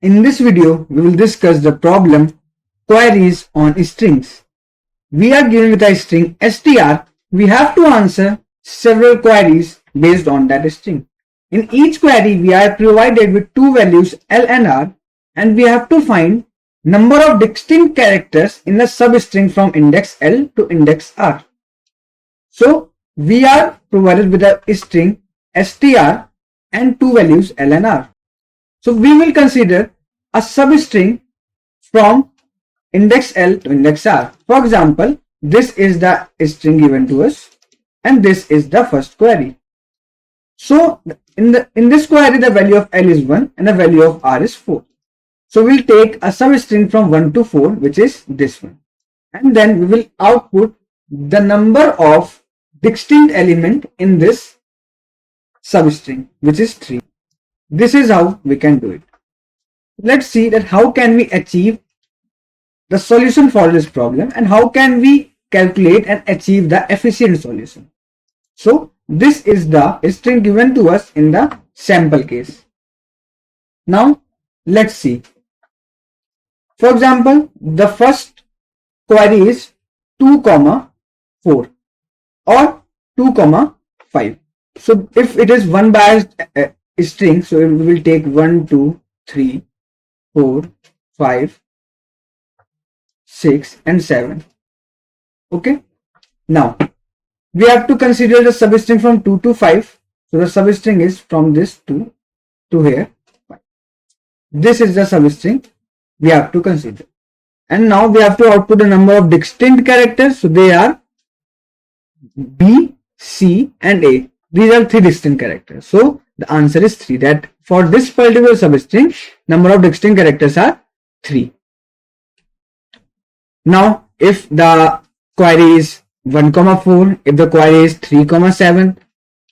In this video, we will discuss the problem queries on strings. We are given with a string str. We have to answer several queries based on that string. In each query, we are provided with two values L and R, and we have to find number of distinct characters in the substring from index L to index R. So, we are provided with a string str and two values L and R. So, we will consider a substring from index L to index R. For example, this is the string given to us and this is the first query. So in this query, the value of L is 1 and the value of R is 4. So we'll take a substring from 1 to 4, which is this one, and then we will output the number of distinct element in this substring, which is 3. This is how we can do it. Let's see that how can we achieve the solution for this problem and how can we calculate and achieve the efficient solution. So this is the string given to us in the sample case. Now let's see. For example, the first query is 2, 4 or 2, 5. So if it is one biased string, so we will take 1, 2, 3, 4, 5, 6 and 7. Okay. Now we have to consider the substring from 2 to 5. So the substring is from this 2 to here 5. This is the substring we have to consider. And now we have to output the number of distinct characters. So they are B, C and A. These are 3 distinct characters. So the answer is 3. That for this particular substring, number of distinct characters are 3. Now if the query is 1, 4, if the query is 3, 7,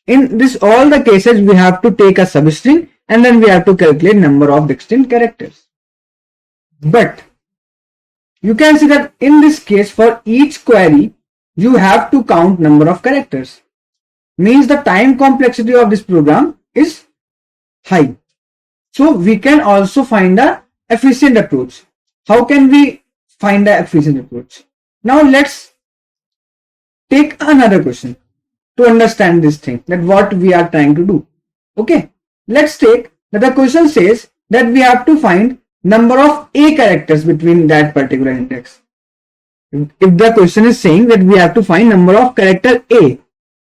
in this all the cases we have to take a substring and then we have to calculate number of distinct characters. But you can see that in this case for each query you have to count number of characters. Means the time complexity of this program is high. So we can also find the efficient approach. How can we find the efficient approach? Now let's take another question to understand this thing, that what we are trying to do. Okay, let's take that the question says that we have to find number of A characters between that particular index. If the question is saying that we have to find number of character A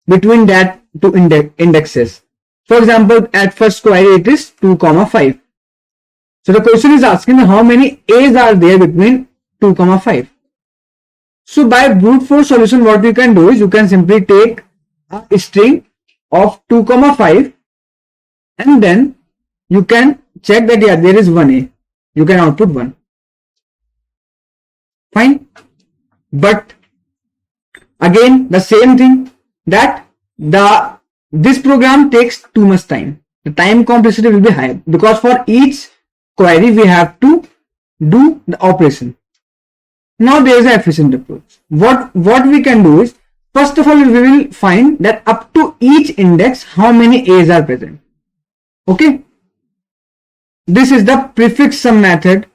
between that two indexes. For example, at first query it is 2, 5. So the question is asking how many A's are there between 2, 5. So by brute force solution, what you can do is you can simply take a string of 2, 5 and then you can check that yeah, there is 1 A. You can output 1. Fine. But again the same thing, that this program takes too much time. The time complexity will be high because for each query we have to do the operation. Now there is an efficient approach. What we can do is, first of all we will find that up to each index how many A's are present. Okay. This is the prefix sum method.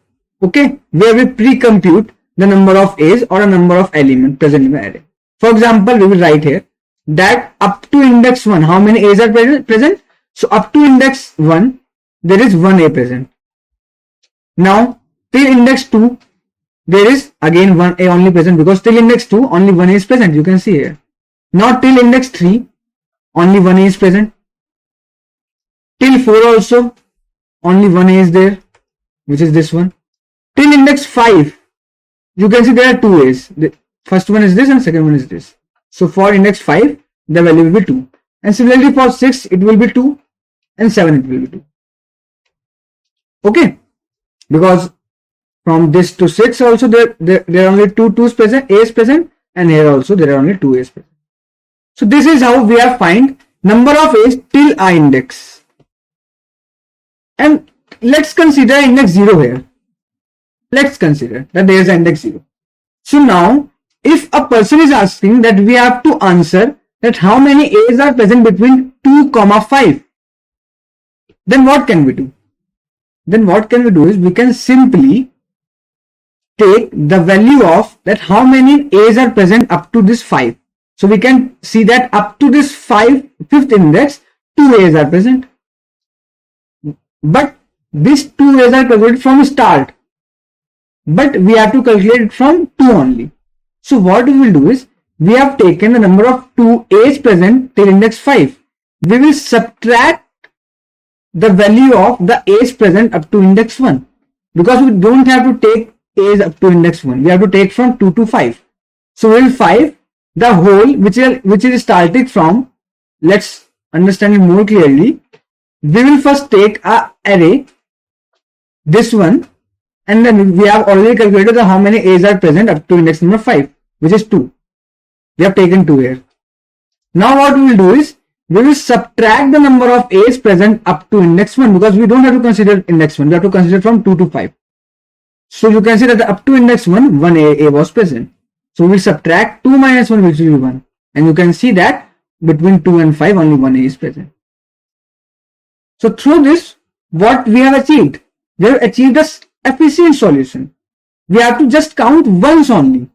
Okay, where we pre-compute the number of A's or a number of elements present in the array. For example, we will write here that up to index 1 how many A's are present. So up to index 1 there is 1 A present. Now till index 2 there is again 1 A only present, because till index 2 only 1 A is present, you can see here. Now till index 3 only 1 A is present. Till 4 also only 1 A is there, which is this one. Till index 5 you can see there are 2 A's. The first one is this and second one is this. So for index 5 the value will be 2, and similarly for 6 it will be 2 and 7 it will be 2. Okay, because from this to 6 also there are only 2 A's present, and here also there are only 2 A's present. So this is how we have find number of A's till I index. And let's consider index 0 here. Let's consider that there is index 0. So now if a person is asking that we have to answer that how many A's are present between 2, 5, then what can we do? then what can we do is we can simply take the value of that how many A's are present up to this 5. So we can see that up to this fifth index, 2 A's are present. But these 2 A's are calculated from start. But we have to calculate it from 2 only. So what we will do is, we have taken the number of 2 A's present till index 5. We will subtract the value of the A's present up to index 1. Because we don't have to take A's up to index 1. We have to take from 2 to 5. So we will 5 the whole which is starting from, let's understand it more clearly. We will first take a array, this one, and then we have already calculated the how many A's are present up to index number 5, which is 2. We have taken 2 here. Now what we will do is, we will subtract the number of A's present up to index 1, because we don't have to consider index 1, we have to consider from 2 to 5. So you can see that up to index 1, 1 A was present. So we will subtract 2 minus 1, which will be 1. And you can see that between 2 and 5, only 1 A is present. So through this, what we have achieved? We have achieved an efficient solution. We have to just count once only.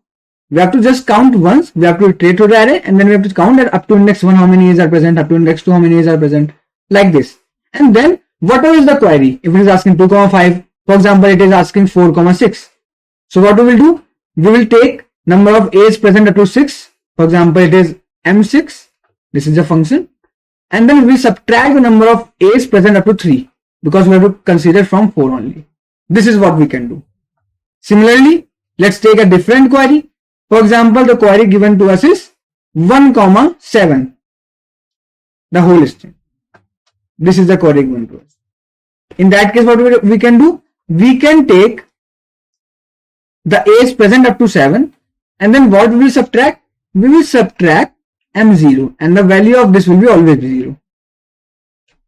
We have to just count once. We have to iterate through the array, and then we have to count that up to index 1 how many A's are present, up to index 2 how many A's are present, like this. And then whatever is the query, if it is asking 2, 5, for example, it is asking 4, 6. So what we will do? We will take number of A's present up to 6. For example, it is M6. This is the function. And then we subtract the number of A's present up to 3, because we have to consider from 4 only. This is what we can do. Similarly, let's take a different query. For example, the query given to us is 1, 7. The whole string. This is the query given to us. In that case, what we can do? We can take the A's present up to 7, and then what we will subtract? We will subtract M0, and the value of this will be always 0.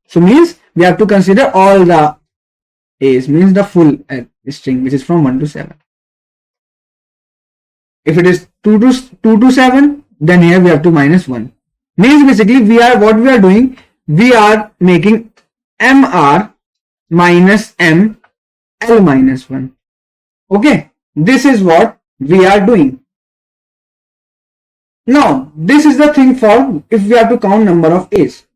So means we have to consider all the A's, means the full string, which is from 1 to 7. If it is 2 to 7, then here we have to minus 1. Means basically we are doing, we are making MR minus M L minus 1. Okay, this is what we are doing. Now, this is the thing for if we have to count number of A's.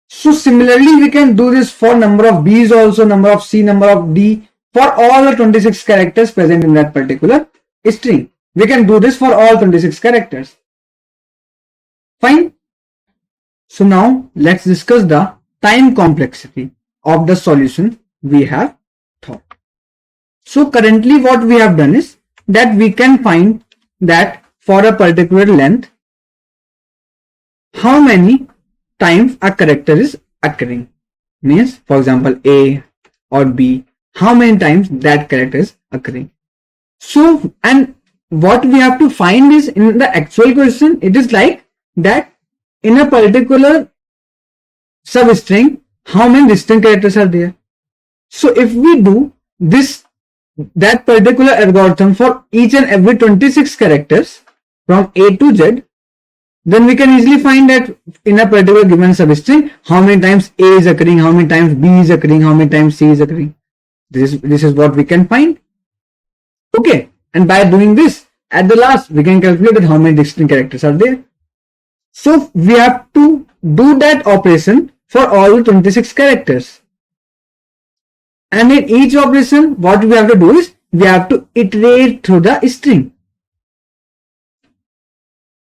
So similarly, we can do this for number of B's also, number of C, number of D, for all the 26 characters present in that particular string. We can do this for all 26 characters. Fine. So now let's discuss the time complexity of the solution we have thought. So currently what we have done is that we can find that for a particular length, how many times a character is occurring. Means, for example, A or B, how many times that character is occurring. So, and what we have to find is in the actual question, it is like that in a particular substring, how many distinct characters are there. So if we do that particular algorithm for each and every 26 characters from A to Z, then we can easily find that in a particular given substring, how many times A is occurring, how many times B is occurring, how many times C is occurring. This is what we can find. Okay. And by doing this, at the last, we can calculate how many distinct characters are there. So we have to do that operation for all 26 characters. And in each operation, what we have to do is, we have to iterate through the string.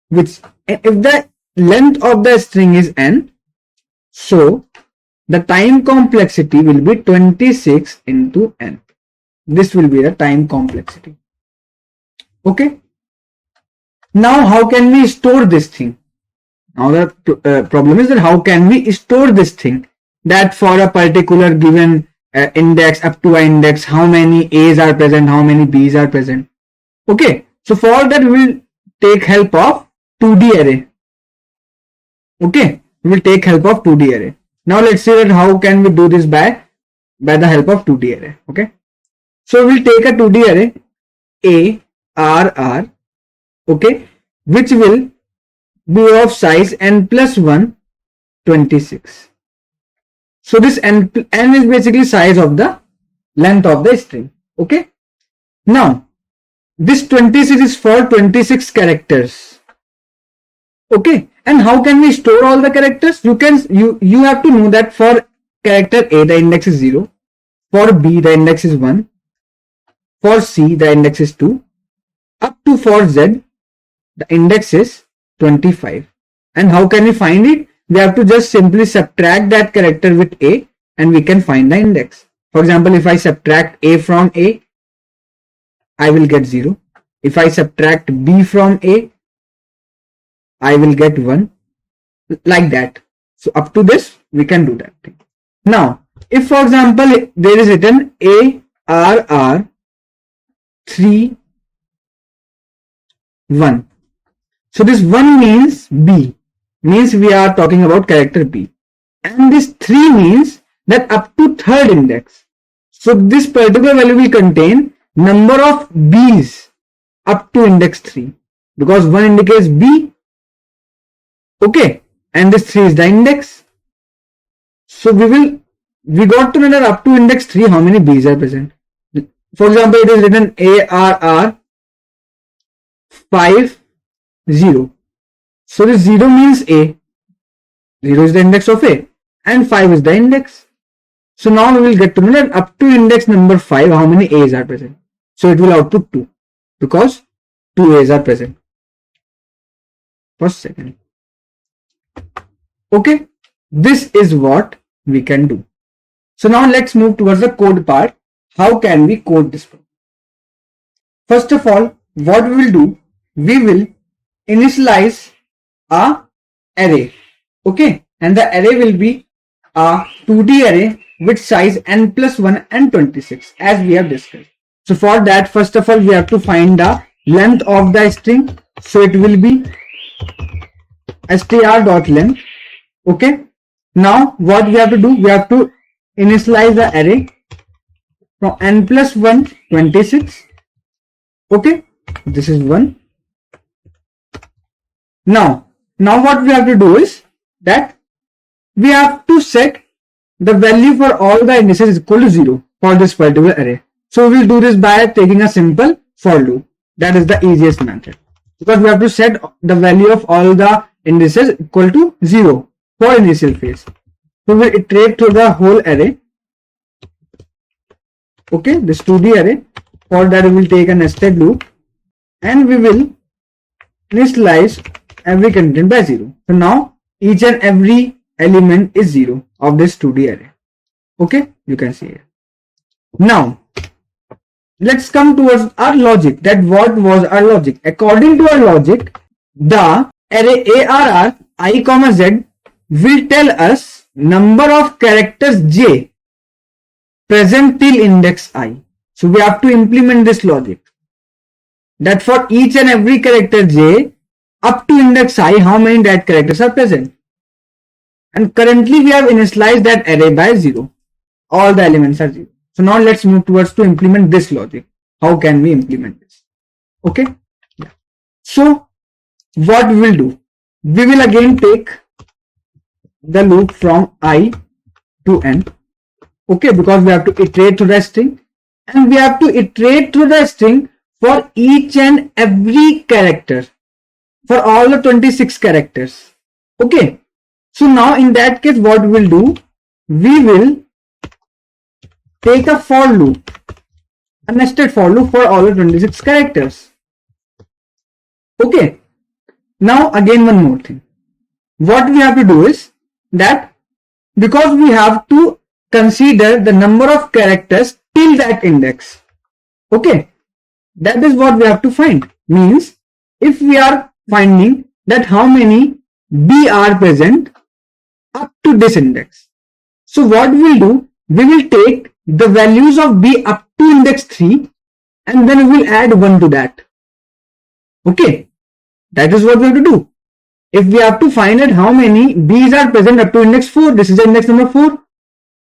Which, if the length of the string is n, so the time complexity will be 26 into n. This will be the time complexity. Okay. Now how can we store this thing? Now the problem is that how can we store this thing? That for a particular given index up to an index, how many A's are present, how many B's are present. Okay. So for that we will take help of 2D array. Okay. We will take help of 2D array. Now let's see that how can we do this by the help of 2D array. Okay. So we will take a 2D array A, R, R, okay, which will be of size n plus 1, 26. So this n is basically size of the length of the string. Okay. Now, this 26 is for 26 characters. Okay. And how can we store all the characters? You have to know that for character A, the index is 0. For B, the index is 1. For C, the index is 2. Up to for Z, the index is 25. And how can we find it? We have to just simply subtract that character with A and we can find the index. For example, if I subtract A from A, I will get 0. If I subtract B from A, I will get 1. Like that. So up to this, we can do that thing. Now, if for example, there is written ARR 3 1. So this 1 means B, means we are talking about character B. And this 3 means that up to third index. So this particular value will contain number of B's up to index 3. Because 1 indicates B. Okay. And this 3 is the index. So we got to know that up to index 3 how many B's are present. For example, it is written ARR 5 0. So this 0 means A. 0 is the index of A and 5 is the index. So now we will get to know that up to index number 5 how many A's are present. So it will output 2 because 2 A's are present. First second. Okay. This is what we can do. So now let's move towards the code part. How can we code this problem? First of all, what we will do, we will initialize a array. Okay. And the array will be a 2D array with size n plus 1 and 26 as we have discussed. So for that, first of all, we have to find the length of the string. So it will be str.length. Okay. Now what we have to do, we have to initialize the array from n plus 1 26. Okay. This is 1. Now what we have to do is that we have to set the value for all the indices is equal to 0 for this particular array. So we will do this by taking a simple for loop. That is the easiest method, because we have to set the value of all the indices equal to 0 for initial phase. So we will iterate through the whole array. Okay, this 2D array. For that we will take a nested loop and we will initialize every content by 0. So now each and every element is 0 of this 2D array. Okay, you can see it. Now let's come towards our logic. That what was our logic? According to our logic, the array ARR I comma Z will tell us number of characters J present till index I. So we have to implement this logic, that for each and every character J up to index I, how many that characters are present. And currently we have initialized that array by 0. All the elements are 0. So now let's move towards to implement this logic. How can we implement this? Okay. Yeah. So what we will do, we will again take the loop from I to n. Okay, because we have to iterate through the string, and we have to iterate through the string for each and every character, for all the 26 characters. Okay. So now in that case, what we will do, we will take a for loop, a nested for loop for all the 26 characters. Okay. Now again one more thing. What we have to do is that, because we have to consider the number of characters till that index. Okay. That is what we have to find. Means if we are finding that how many B are present up to this index. So what we will do, we will take the values of B up to index 3 and then we will add 1 to that. Okay. That is what we have to do. If we have to find out how many B's are present up to index 4, this is the index number 4.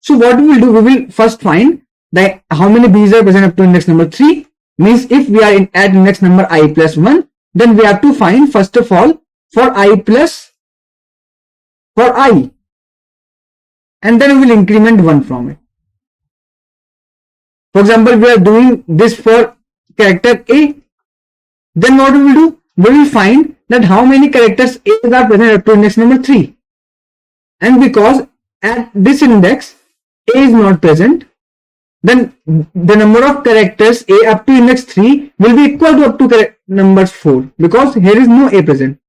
So what we will do, we will first find that how many B's are present up to index number 3. Means if we are at index number I plus 1, then we have to find first of all for I plus for I, and then we will increment 1 from it. For example, we are doing this for character A. Then what we will do? We will find that how many characters A's are present up to index number 3. And because at this index A is not present, then the number of characters A up to index 3 will be equal to up to numbers 4, because here is no A present.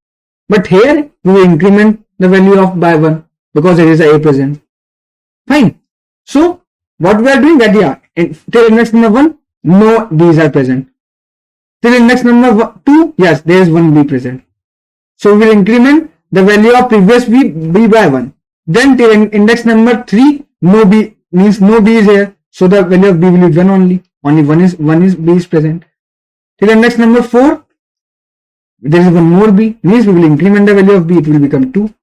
But here we will increment the value of by 1 because there is a present. Fine. So what we are doing that, yeah, till index number 1, no B's are present. Till index number 2, yes, there is one B present. So we will increment the value of previous B by 1. Then till index number 3, no B, means no B is here. So the value of B will be 1 only. Only one is B is present. Till index number 4, there is one more B, means we will increment the value of B, it will become 2.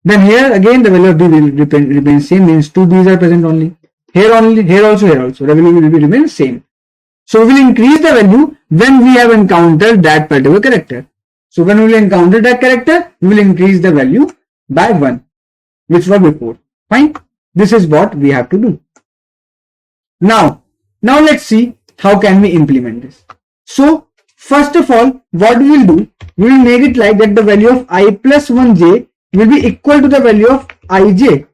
Then here again the value of B will remain same, means 2 B's are present only. Here also, the value will remain same. So we will increase the value when we have encountered that particular character. So when we will encounter that character, we will increase the value by 1, which was before. Fine. This is what we have to do. Now let's see how can we implement this. So first of all, what we will do, we will make it like that the value of I plus 1j will be equal to the value of ij,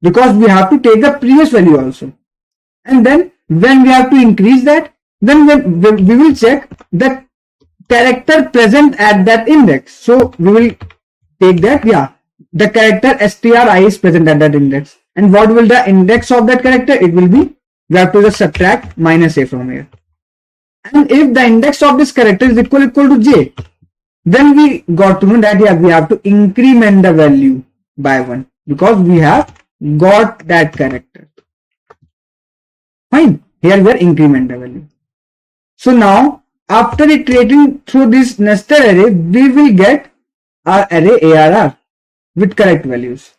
because we have to take the previous value also. And then when we have to increase that, then we will check the character present at that index. So we will take that, yeah, the character stri is present at that index. And what will the index of that character? It will be, we have to just subtract minus a from here. And if the index of this character is equal to j, then we got to know that, yeah, we have to increment the value by 1 because we have got that character. Fine. Here we are increment the value. So now after iterating through this nested array, we will get our array ARR with correct values.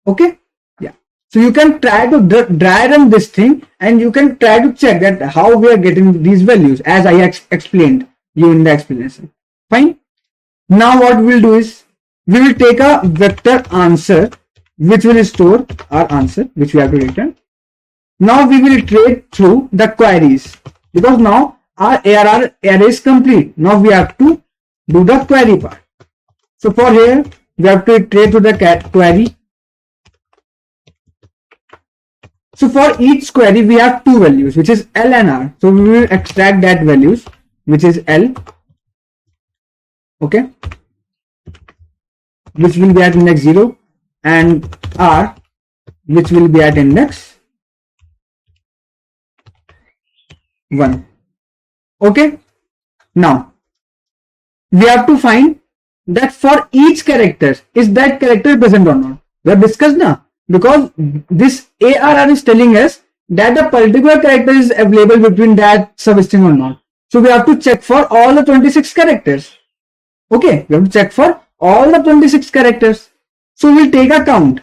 Okay. Yeah. So you can try to dry run this thing and you can try to check that how we are getting these values as I explained you in the explanation. Fine. Now what we will do is we will take a vector answer which will store our answer which we have to return. Now we will iterate through the queries because now our ARR array is complete. Now we have to do the query part. So for here we have to iterate through the query. So for each query we have two values which is L and R. So we will extract that values which is L, okay, which will be at index 0, and R which will be at index 1. Okay. Now we have to find that for each character is that character present or not. We have discussed now, because this ARR is telling us that a particular character is available between that substring or not. So we have to check for all the 26 characters. Okay, we have to check for all the 26 characters. So we'll take a count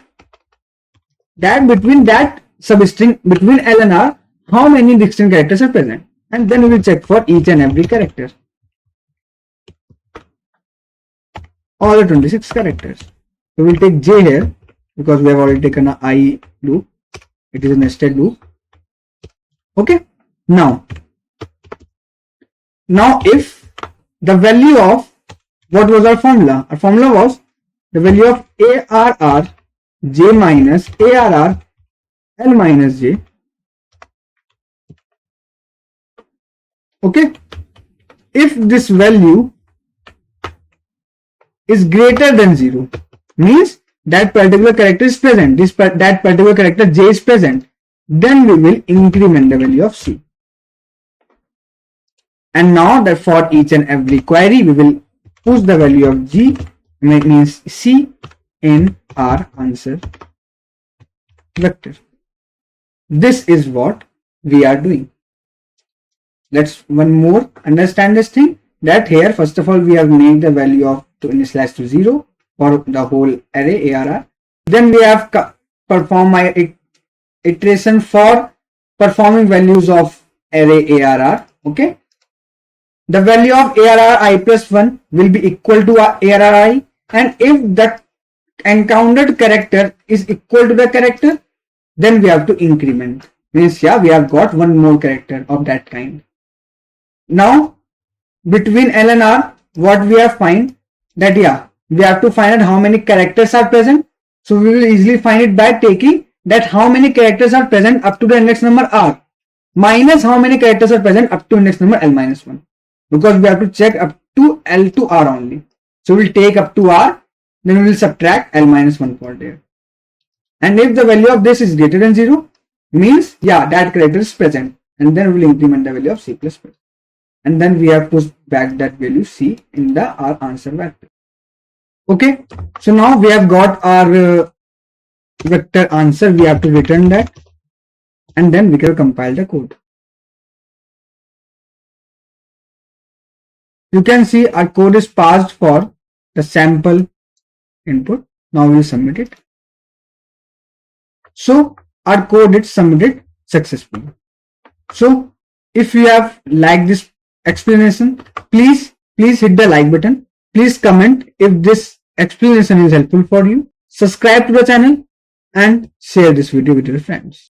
that between that substring between L and R, how many distinct characters are present, and then we will check for each and every character, all the 26 characters. So we'll take J here because we have already taken a I loop. It is a nested loop. Okay. Now if the value of, what was our formula? Our formula was the value of ARR J minus ARR L minus J. Okay. If this value is greater than 0, means that particular character is present, that particular character J is present, then we will increment the value of C. And now that for each and every query we will push the value of G, means C, in our answer vector. This is what we are doing. Let's one more understand this thing, that here first of all we have made the value of to initialize to 0 for the whole array ARR. Then we have perform my iteration for performing values of array ARR. Okay. The value of ARR I plus 1 will be equal to ARR I, and if the encountered character is equal to the character, then we have to increment Means yeah, we have got one more character of that kind. Now between L and R, what we have find that yeah, we have to find out how many characters are present. So we will easily find it by taking that how many characters are present up to the index number R minus how many characters are present up to index number L minus 1, because we have to check up to L to R only. So we'll take up to R, then we will subtract L minus 1 for there. And if the value of this is greater than 0, means yeah, that character is present, and then we will increment the value of C plus plus. And then we have pushed back that value C in the our answer vector. Okay, so now we have got our vector answer. We have to return that, and then we can compile the code. You can see our code is passed for the sample input. Now we will submit it. So our code is submitted successfully. So if you have liked this explanation, please hit the like button. Please comment if this explanation is helpful for you. Subscribe to the channel and share this video with your friends.